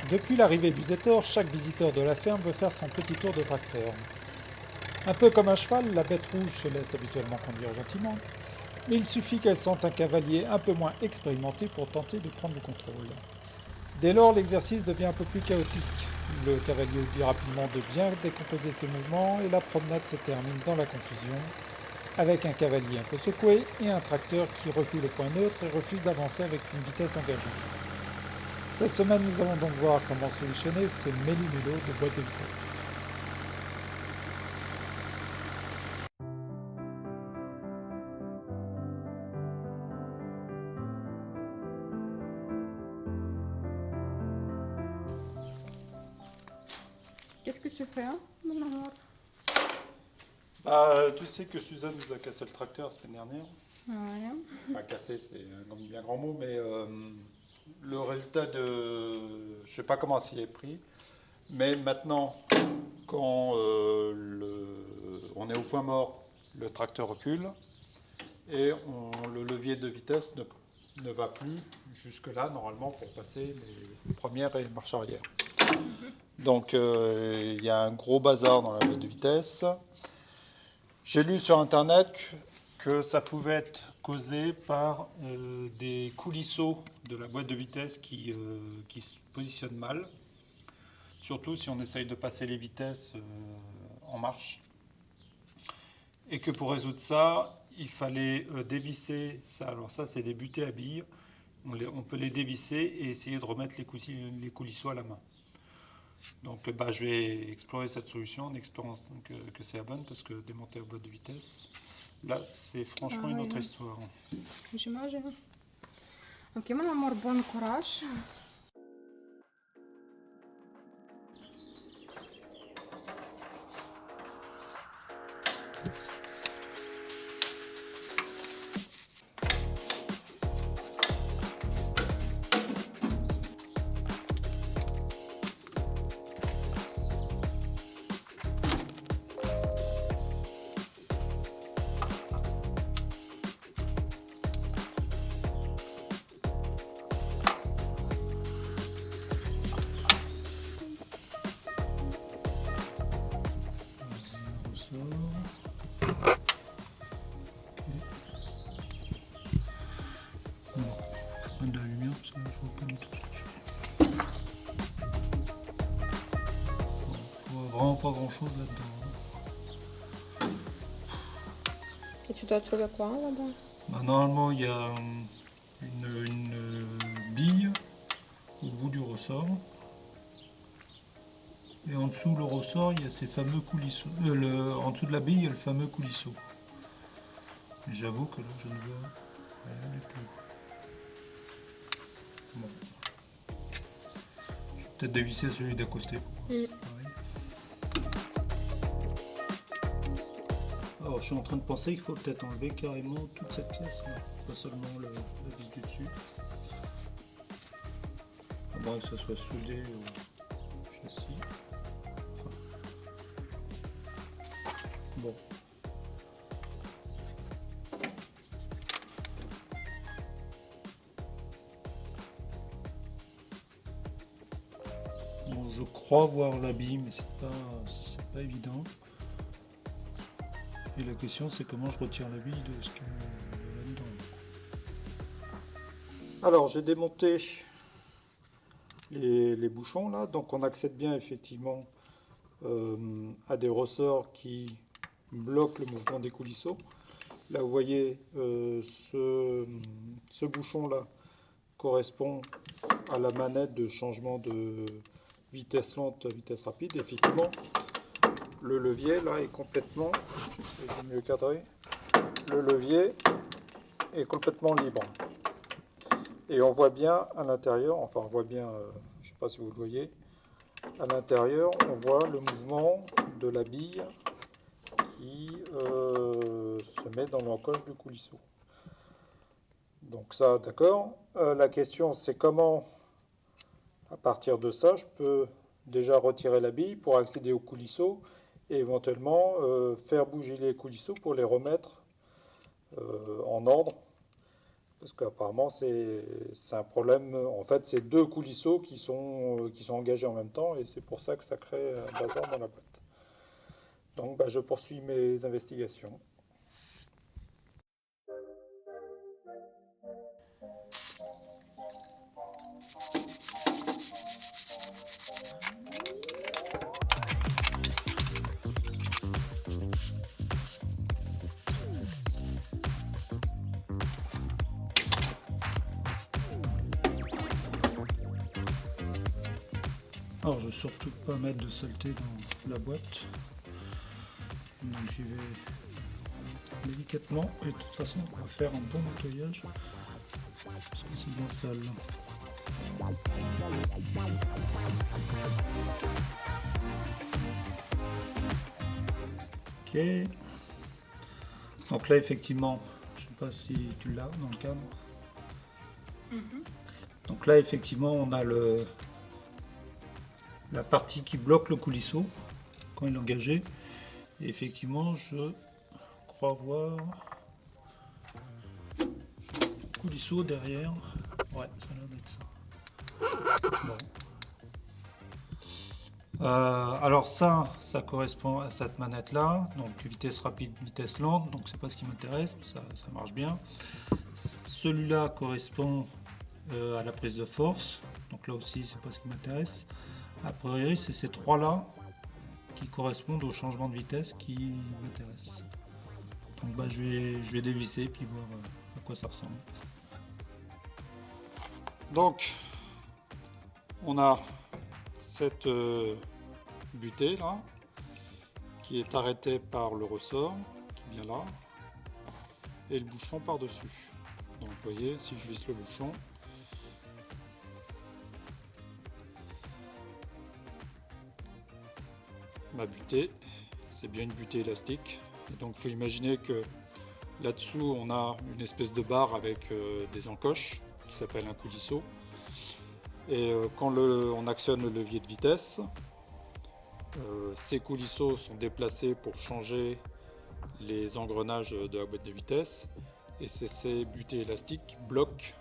Depuis l'arrivée du Zétor, chaque visiteur de la ferme veut faire son petit tour de tracteur. Un peu comme un cheval, la bête rouge se laisse habituellement conduire gentiment, mais il suffit qu'elle sente un cavalier un peu moins expérimenté pour tenter de prendre le contrôle. Dès lors, l'exercice devient un peu plus chaotique. Le cavalier oublie rapidement de bien décomposer ses mouvements et la promenade se termine dans la confusion, avec un cavalier un peu secoué et un tracteur qui recule au point neutre et refuse d'avancer avec une vitesse engagée. Cette semaine, nous allons donc voir comment solutionner ce méli-mélo de boîte de vitesse. Qu'est-ce que tu fais, hein, mon amour? Tu sais que Suzanne nous a cassé le tracteur la semaine dernière. Ouais. Enfin, cassé, c'est un bien grand mot, mais le résultat de. Je sais pas comment s'il est pris, mais maintenant, quand on est au point mort, le tracteur recule et le levier de vitesse ne va plus jusque-là, normalement, pour passer les premières et les marches arrière. Donc, il y a un gros bazar dans la boîte de vitesse. J'ai lu sur Internet que ça pouvait être causé par des coulisseaux de la boîte de vitesse qui se positionnent mal, surtout si on essaye de passer les vitesses en marche. Et que pour résoudre ça, il fallait dévisser ça. Alors ça, c'est des butées à billes. On peut les dévisser et essayer de remettre les coulisseaux à la main. Donc je vais explorer cette solution en espérant que c'est la bonne, parce que démonter la boîte de vitesse, là, c'est franchement une autre histoire. J'imagine. Ok, mon amour, bon courage. De la lumière, parce que je vois pas du tout ce que je fais. Je vois vraiment pas grand chose là-dedans. Et tu dois trouver quoi là-bas? Normalement, il y a une bille au bout du ressort. Et en dessous le ressort, il y a ces fameux coulisseaux. En dessous de la bille, il y a le fameux coulisseau. J'avoue que là, je ne vois rien du tout. Bon. Je vais peut-être dévisser celui d'à côté. Alors, je suis en train de penser qu'il faut peut-être enlever carrément toute cette pièce, là. Pas seulement la vis du dessus. À moins que ça soit soudé au châssis. Enfin. Bon. Bon, je crois voir la bille, mais c'est pas évident. Et la question, c'est comment je retire la bille de ce qu'il y a là-dedans. Alors, j'ai démonté les bouchons là, donc on accède bien effectivement à des ressorts qui bloquent le mouvement des coulisseaux. Là, vous voyez, ce bouchon là correspond à la manette de changement de vitesse lente à vitesse rapide. Effectivement, le levier là est complètement, je vais mieux cadrer, le levier est complètement libre. Et on voit bien à l'intérieur, enfin on voit bien, je ne sais pas si vous le voyez, à l'intérieur on voit le mouvement de la bille qui se met dans l'encoche du coulisseau. Donc ça, d'accord. La question c'est comment, à partir de ça, je peux déjà retirer la bille pour accéder au coulisseau et éventuellement faire bouger les coulisseaux pour les remettre en ordre. parce qu'apparemment c'est un problème. En fait, c'est deux coulisseaux qui sont engagés en même temps et c'est pour ça que ça crée un bazar dans la boîte. Donc bah, je poursuis mes investigations. Alors je ne veux surtout pas mettre de saleté dans la boîte. Donc j'y vais délicatement et de toute façon on va faire un bon nettoyage parce que c'est bien sale. Ok. Donc là effectivement, je sais pas si tu l'as dans le cadre. Donc là effectivement on a la partie qui bloque le coulisseau quand il est engagé. Et effectivement je crois voir coulisseau derrière. Ouais, ça a l'air d'être ça. Bon. Alors ça correspond à cette manette là, donc vitesse rapide, vitesse lente, donc c'est pas ce qui m'intéresse, ça marche bien. Celui-là correspond à la prise de force, donc là aussi c'est pas ce qui m'intéresse. A priori c'est ces trois là qui correspondent au changement de vitesse qui m'intéresse. Donc bah, je vais dévisser puis voir à quoi ça ressemble. Donc on a cette butée là qui est arrêtée par le ressort qui vient là et le bouchon par dessus. Donc vous voyez, si je visse le bouchon, ma butée, c'est bien une butée élastique. Et donc il faut imaginer que là-dessous on a une espèce de barre avec des encoches qui s'appelle un coulisseau. Et quand on actionne le levier de vitesse, ces coulisseaux sont déplacés pour changer les engrenages de la boîte de vitesse. Et c'est ces butées élastiques qui bloquent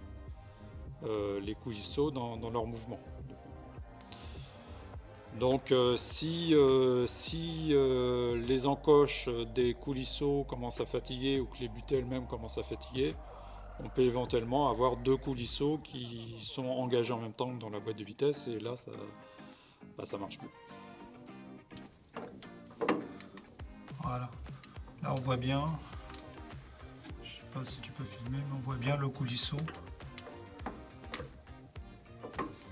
les coulisseaux dans leur mouvement. Donc si les encoches des coulisseaux commencent à fatiguer ou que les butées elles-mêmes commencent à fatiguer, on peut éventuellement avoir deux coulisseaux qui sont engagés en même temps que dans la boîte de vitesse et là ça marche plus. Voilà, là on voit bien, je sais pas si tu peux filmer, mais on voit bien le coulisseau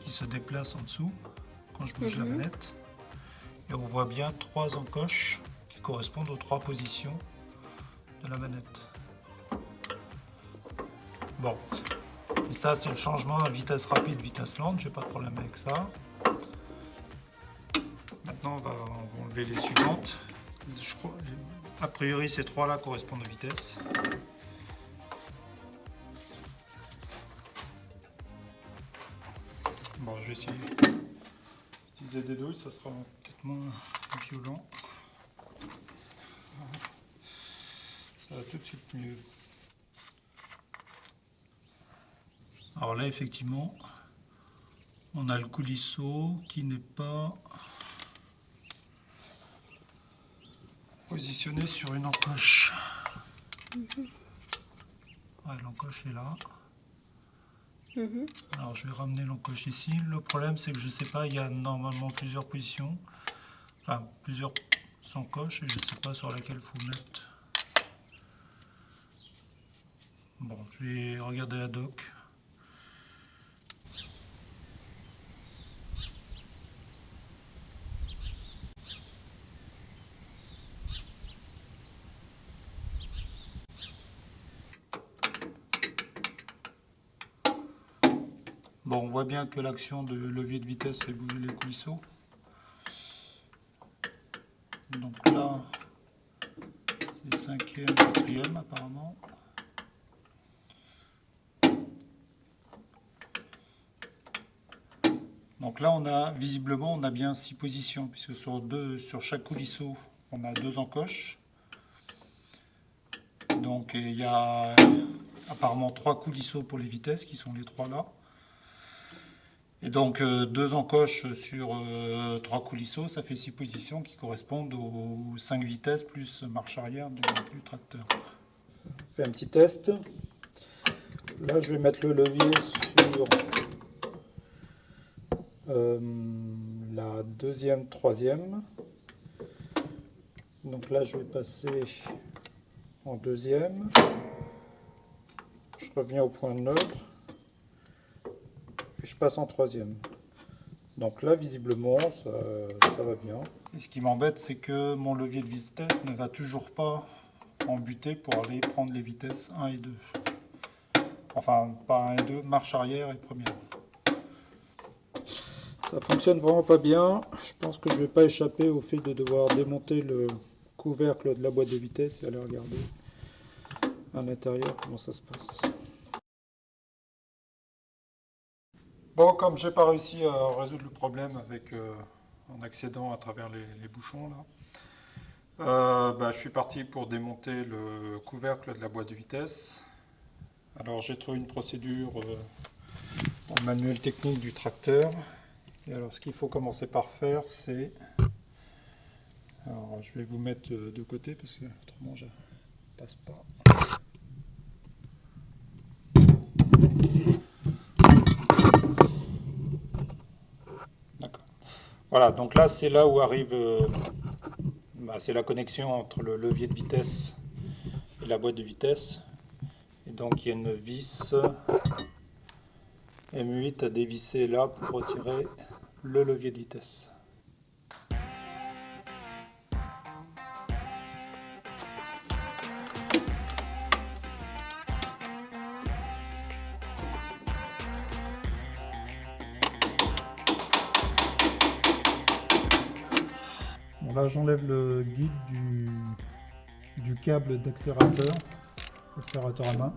qui se déplace en dessous quand je bouge la manette. Et on voit bien trois encoches qui correspondent aux trois positions de la manette. Bon, et ça c'est le changement à vitesse rapide, vitesse lente, j'ai pas de problème avec ça. Maintenant on va enlever les suivantes. Je crois, a priori ces trois là correspondent aux vitesses. Bon, je vais essayer d'utiliser des douilles, ça sera peut-être moins violent. Ça va tout de suite mieux. Alors là, effectivement, on a le coulisseau qui n'est pas positionné sur une encoche. Ouais, l'encoche est là. Alors je vais ramener l'encoche ici. Le problème c'est que je sais pas, il y a normalement plusieurs positions, enfin plusieurs encoches et je sais pas sur laquelle il faut mettre. Bon, je vais regarder la doc. Bon, on voit bien que l'action de levier de vitesse fait bouger les coulisseaux. Donc là, c'est 5e, 4e apparemment. Donc là, on a visiblement, on a bien 6 positions, puisque sur chaque coulisseau, on a 2 encoches. Donc il y a apparemment 3 coulisseaux pour les vitesses qui sont les 3 là. Et donc 2 encoches sur 3 coulisseaux, ça fait 6 positions qui correspondent aux 5 vitesses plus marche arrière du tracteur. Je fais un petit test. Là je vais mettre le levier sur la deuxième, troisième. Donc là je vais passer en deuxième. Je reviens au point neutre. Et je passe en troisième. Donc là, visiblement, ça va bien. Et ce qui m'embête, c'est que mon levier de vitesse ne va toujours pas en butée pour aller prendre les vitesses 1 et 2. Enfin, pas 1 et 2, marche arrière et première. Ça fonctionne vraiment pas bien. Je pense que je ne vais pas échapper au fait de devoir démonter le couvercle de la boîte de vitesse et aller regarder à l'intérieur comment ça se passe. Bon, comme j'ai pas réussi à résoudre le problème avec en accédant à travers les bouchons là, je suis parti pour démonter le couvercle de la boîte de vitesse. Alors j'ai trouvé une procédure dans le manuel technique du tracteur. Et alors ce qu'il faut commencer par faire, c'est... Alors je vais vous mettre de côté parce que autrement je passe pas. Voilà, donc là c'est là où arrive, c'est la connexion entre le levier de vitesse et la boîte de vitesse. Et donc il y a une vis M8 à dévisser là pour retirer le levier de vitesse. Bon, là j'enlève le guide du câble d'accélérateur, accélérateur à main.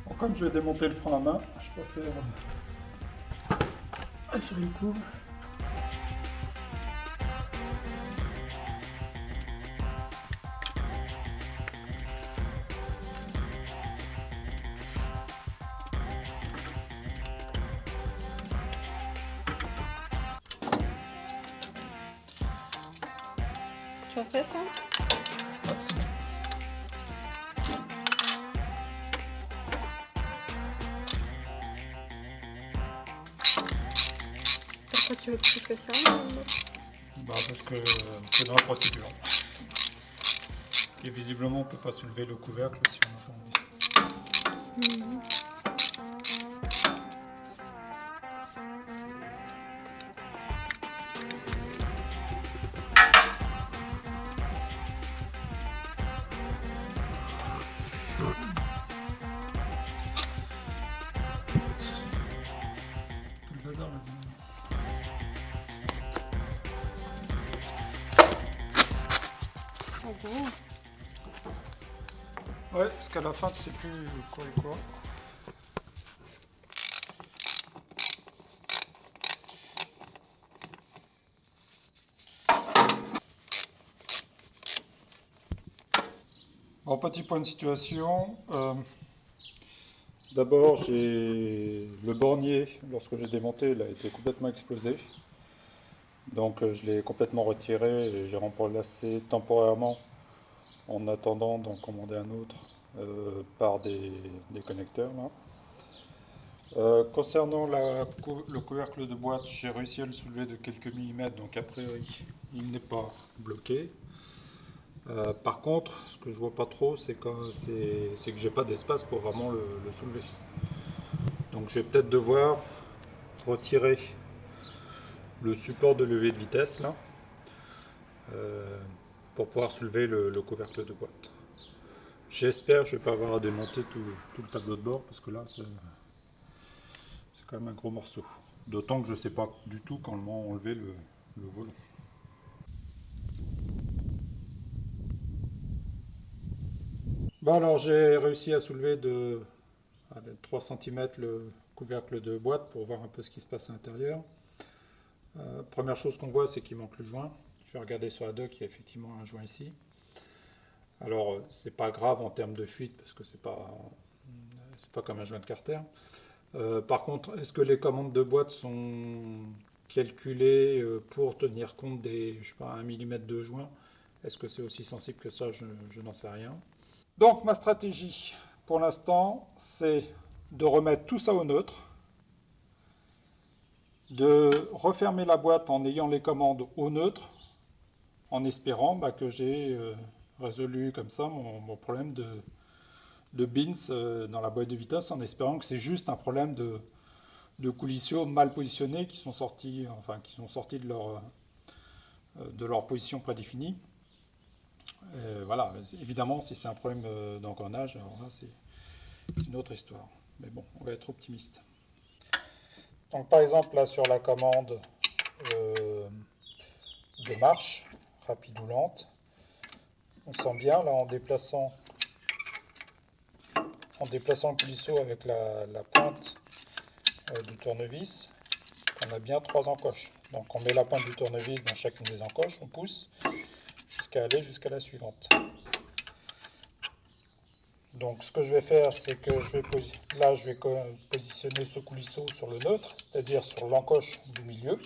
Bon, comme je vais démonter le frein à main, je préfère assurer le coup. Tu as fait ça? Pourquoi tu fais ça? Parce que c'est dans la procédure. Et visiblement on ne peut pas soulever le couvercle si on n'a pas envie. Le bazar, là. Oh bon. Ouais, parce qu'à la fin tu sais plus quoi et quoi. Bon, petit point de situation. D'abord, le bornier, lorsque j'ai démonté, il a été complètement explosé. Donc je l'ai complètement retiré et j'ai remplacé temporairement en attendant d'en commander un autre par des connecteurs là. Concernant le couvercle de boîte, j'ai réussi à le soulever de quelques millimètres, donc a priori il n'est pas bloqué. Par contre, ce que je vois pas trop, c'est que j'ai pas d'espace pour vraiment le soulever. Donc je vais peut-être devoir retirer le support de levier de vitesse là pour pouvoir soulever le couvercle de boîte. J'espère que je ne vais pas avoir à démonter tout le tableau de bord parce que là c'est quand même un gros morceau. D'autant que je ne sais pas du tout comment enlever le volant. Bon alors j'ai réussi à soulever de 3 cm le couvercle de boîte pour voir un peu ce qui se passe à l'intérieur. Première chose qu'on voit, c'est qu'il manque le joint. Je vais regarder sur la dock, il y a effectivement un joint ici. Alors, c'est pas grave en termes de fuite, parce que c'est pas comme un joint de carter. Par contre, est-ce que les commandes de boîte sont calculées pour tenir compte des, je sais pas, 1 mm de joint? Est-ce que c'est aussi sensible que ça? Je n'en sais rien. Donc, ma stratégie, pour l'instant, c'est de remettre tout ça au neutre, de refermer la boîte en ayant les commandes au neutre, en espérant que j'ai résolu comme ça mon problème de bins dans la boîte de vitesse, en espérant que c'est juste un problème de coulisseaux mal positionnés qui sont sortis de leur position prédéfinie. Voilà, évidemment, si c'est un problème d'engrenage, alors là c'est une autre histoire. Mais bon, on va être optimiste. Donc par exemple là sur la commande de marche, rapide ou lente, on sent bien là en déplaçant le coulisseau avec la pointe du tournevis, on a bien 3 encoches. Donc on met la pointe du tournevis dans chacune des encoches, on pousse jusqu'à aller jusqu'à la suivante. Donc ce que je vais faire, c'est que je vais positionner ce coulisseau sur le neutre, c'est-à-dire sur l'encoche du milieu,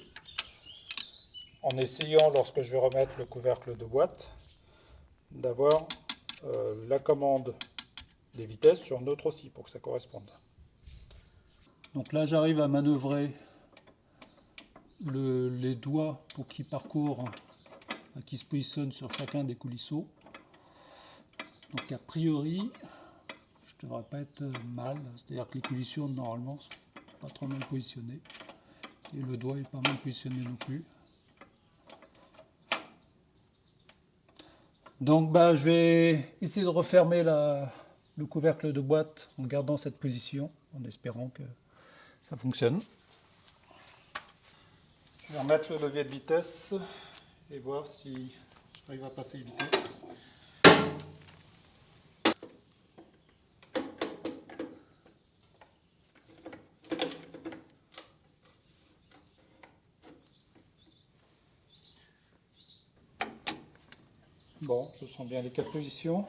en essayant, lorsque je vais remettre le couvercle de boîte, d'avoir la commande des vitesses sur neutre aussi, pour que ça corresponde. Donc là, j'arrive à manœuvrer les doigts pour qu'ils parcourent, qu'ils se positionnent sur chacun des coulisseaux. Donc a priori, je ne devrais pas être mal, c'est-à-dire que les coulisseaux normalement sont pas trop mal positionnés. Et le doigt est pas mal positionné non plus. Donc je vais essayer de refermer le couvercle de boîte en gardant cette position, en espérant que ça fonctionne. Je vais remettre le levier de vitesse et voir si j'arrive à passer les vitesses. Bon, je sens bien les 4 positions.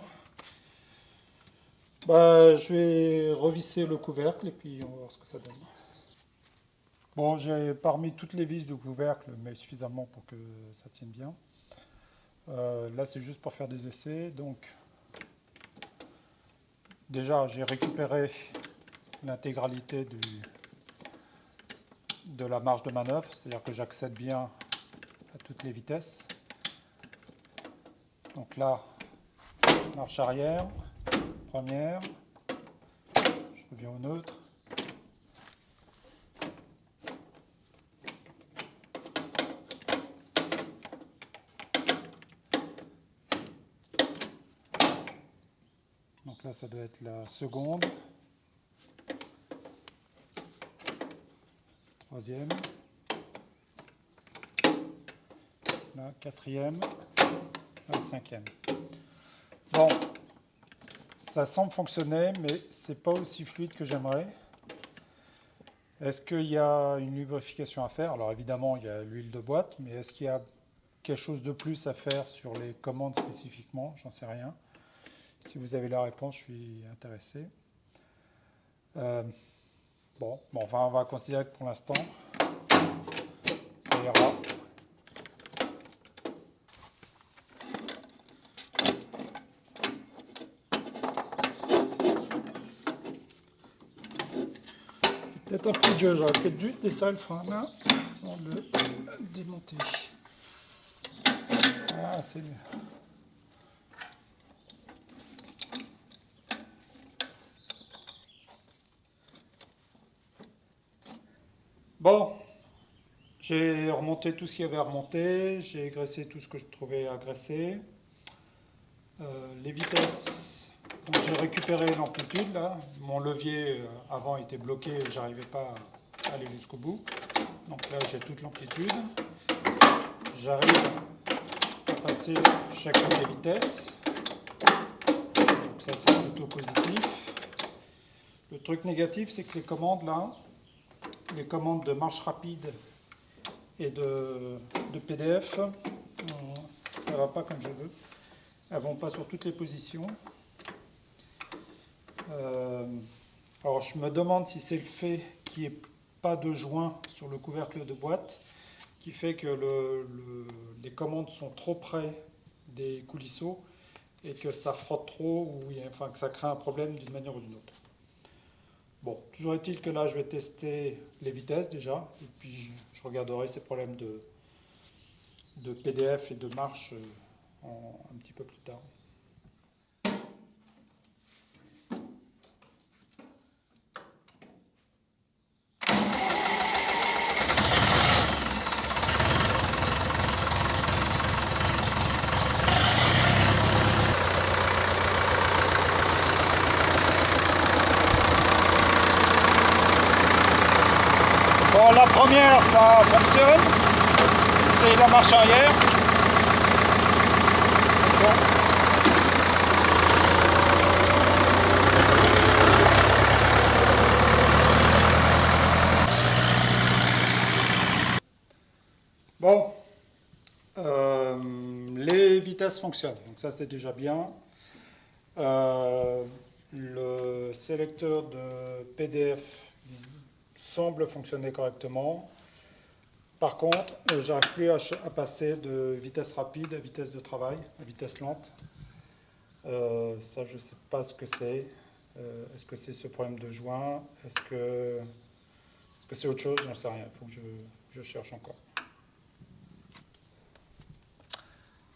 Je vais revisser le couvercle et puis on va voir ce que ça donne. Bon, j'ai pas remis toutes les vis du couvercle, mais suffisamment pour que ça tienne bien. Là, c'est juste pour faire des essais. Donc, déjà, j'ai récupéré l'intégralité de la marge de manœuvre, c'est-à-dire que j'accède bien à toutes les vitesses. Donc là, marche arrière, première, je reviens au neutre. Donc là, ça doit être la seconde, troisième, la quatrième, la cinquième. Bon, ça semble fonctionner, mais c'est pas aussi fluide que j'aimerais. Est-ce qu'il y a une lubrification à faire? Alors évidemment, il y a l'huile de boîte, mais est-ce qu'il y a quelque chose de plus à faire sur les commandes spécifiquement? J'en sais rien. Si vous avez la réponse, je suis intéressé. Enfin, on va considérer que pour l'instant, ça ira. Peut-être un peu de jeu, j'aurais peut-être dû desserrer le frein là, avant de le démonter. Ah, c'est mieux. Bon, j'ai remonté tout ce qu'il y avait à remonter, j'ai graissé tout ce que je trouvais à graisser. Les vitesses, donc j'ai récupéré l'amplitude là. Mon levier avant était bloqué, j'arrivais pas à aller jusqu'au bout. Donc là j'ai toute l'amplitude. J'arrive à passer chacune des vitesses. Donc ça c'est plutôt positif. Le truc négatif c'est que les commandes là, les commandes de marche rapide et de PDF, ça ne va pas comme je veux. Elles ne vont pas sur toutes les positions. Alors je me demande si c'est le fait qu'il n'y ait pas de joint sur le couvercle de boîte qui fait que les commandes sont trop près des coulisseaux et que ça frotte trop ou enfin, que ça crée un problème d'une manière ou d'une autre. Bon, toujours est-il que là je vais tester les vitesses déjà et puis je regarderai ces problèmes de PDF et de marche un petit peu plus tard. Bon, la première, ça fonctionne. C'est la marche arrière. Attention. Bon, les vitesses fonctionnent, donc ça c'est déjà bien. Le sélecteur de PDF semble fonctionner correctement. Par contre, j'arrive plus à passer de vitesse rapide à vitesse de travail, à vitesse lente. Ça, je ne sais pas ce que c'est. Est-ce que c'est ce problème de joint? Est-ce que c'est autre chose? J'en sais rien. Il faut que je cherche encore.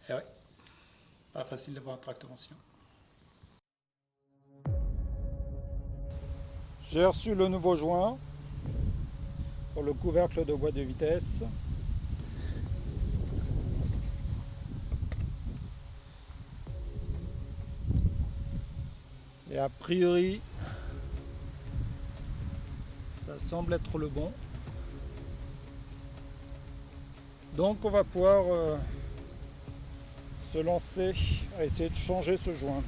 Et ouais, pas facile d'avoir un tracteur ancien. J'ai reçu le nouveau joint pour le couvercle de boîte de vitesse. Et a priori, ça semble être le bon. Donc on va pouvoir se lancer à essayer de changer ce joint.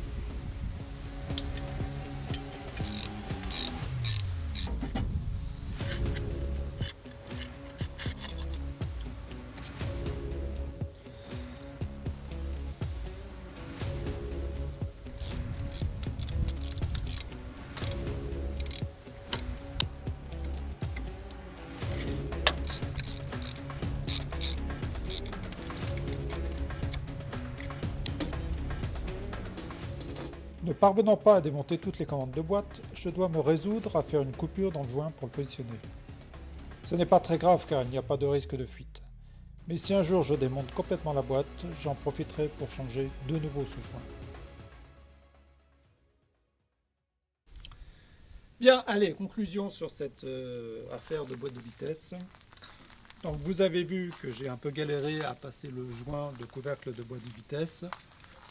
Ne parvenant pas à démonter toutes les commandes de boîte, je dois me résoudre à faire une coupure dans le joint pour le positionner. Ce n'est pas très grave car il n'y a pas de risque de fuite. Mais si un jour je démonte complètement la boîte, j'en profiterai pour changer de nouveau ce joint. Bien, allez, conclusion sur cette affaire de boîte de vitesse. Donc vous avez vu que j'ai un peu galéré à passer le joint de couvercle de boîte de vitesse.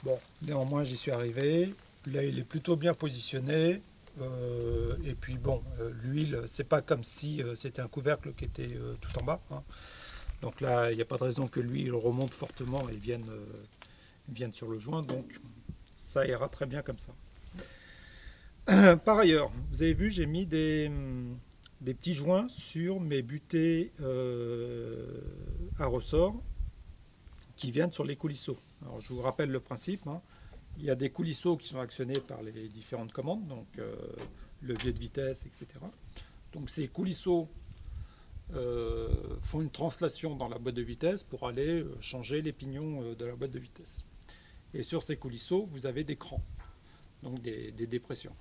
Bon, néanmoins j'y suis arrivé. Là il est plutôt bien positionné. Et puis bon, l'huile, c'est pas comme si c'était un couvercle qui était tout en bas, hein. Donc là, il n'y a pas de raison que l'huile remonte fortement et vienne sur le joint. Donc ça ira très bien comme ça. Par ailleurs, vous avez vu, j'ai mis des petits joints sur mes butées à ressort qui viennent sur les coulisseaux. Alors je vous rappelle le principe, hein. Il y a des coulisseaux qui sont actionnés par les différentes commandes, donc levier de vitesse, etc. Donc ces coulisseaux font une translation dans la boîte de vitesse pour aller changer les pignons de la boîte de vitesse. Et sur ces coulisseaux, vous avez des crans, donc des dépressions.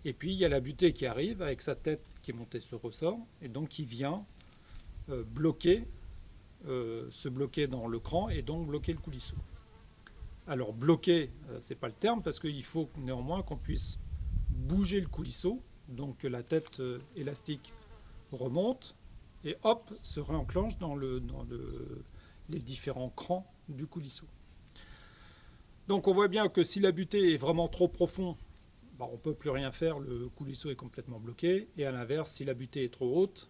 Et puis il y a la butée qui arrive avec sa tête qui est montée sur ressort et donc qui vient se bloquer dans le cran et donc bloquer le coulisseau. Alors bloquer, c'est pas le terme parce qu'il faut néanmoins qu'on puisse bouger le coulisseau, donc que la tête élastique remonte et hop, se réenclenche dans les différents crans du coulisseau. Donc on voit bien que si la butée est vraiment trop profond, on ne peut plus rien faire, le coulisseau est complètement bloqué. Et à l'inverse, si la butée est trop haute,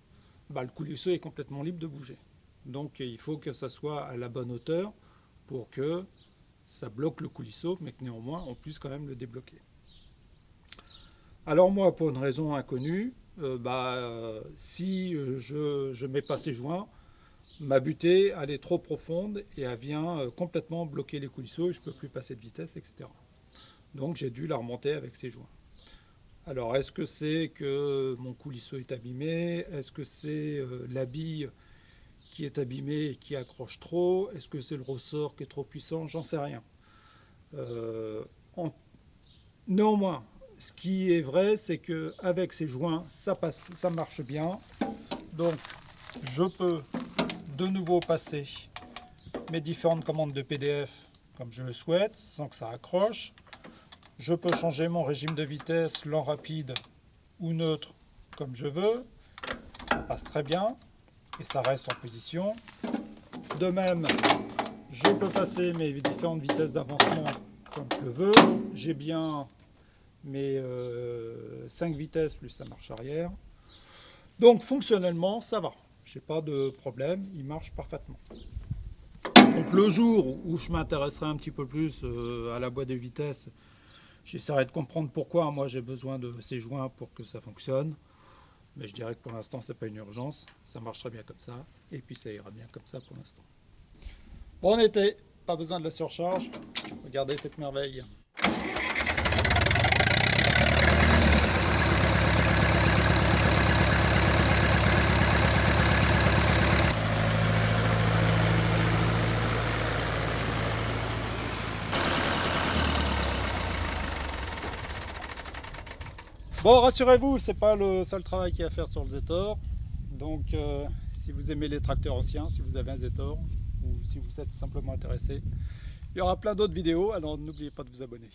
le coulisseau est complètement libre de bouger. Donc il faut que ça soit à la bonne hauteur pour que ça bloque le coulisseau, mais que néanmoins on puisse quand même le débloquer. Alors moi, pour une raison inconnue, si je ne mets pas ces joints, ma butée elle est trop profonde et elle vient complètement bloquer les coulisseaux et je ne peux plus passer de vitesse, etc. Donc j'ai dû la remonter avec ces joints. Alors est-ce que c'est que mon coulisseau est abîmé? Est-ce que c'est la bille qui est abîmée et qui accroche trop? Est-ce que c'est le ressort qui est trop puissant? J'en sais rien. Néanmoins, ce qui est vrai, c'est qu'avec ces joints, ça passe, ça marche bien. Donc je peux de nouveau passer mes différentes commandes de PDF comme je le souhaite, sans que ça accroche. Je peux changer mon régime de vitesse, lent, rapide ou neutre, comme je veux. Ça passe très bien et ça reste en position. De même, je peux passer mes différentes vitesses d'avancement comme je le veux. J'ai bien mes 5 vitesses plus la marche arrière. Donc fonctionnellement, ça va. Je n'ai pas de problème, il marche parfaitement. Donc le jour où je m'intéresserai un petit peu plus à la boîte de vitesse, j'essaierai de comprendre pourquoi moi j'ai besoin de ces joints pour que ça fonctionne. Mais je dirais que pour l'instant, ce n'est pas une urgence. Ça marche très bien comme ça. Et puis ça ira bien comme ça pour l'instant. Bon été, pas besoin de la surcharge. Regardez cette merveille. Bon, rassurez-vous, c'est pas le seul travail qu'il y a à faire sur le Zetor. Donc, si vous aimez les tracteurs anciens, si vous avez un Zetor, ou si vous êtes simplement intéressé, il y aura plein d'autres vidéos, alors n'oubliez pas de vous abonner.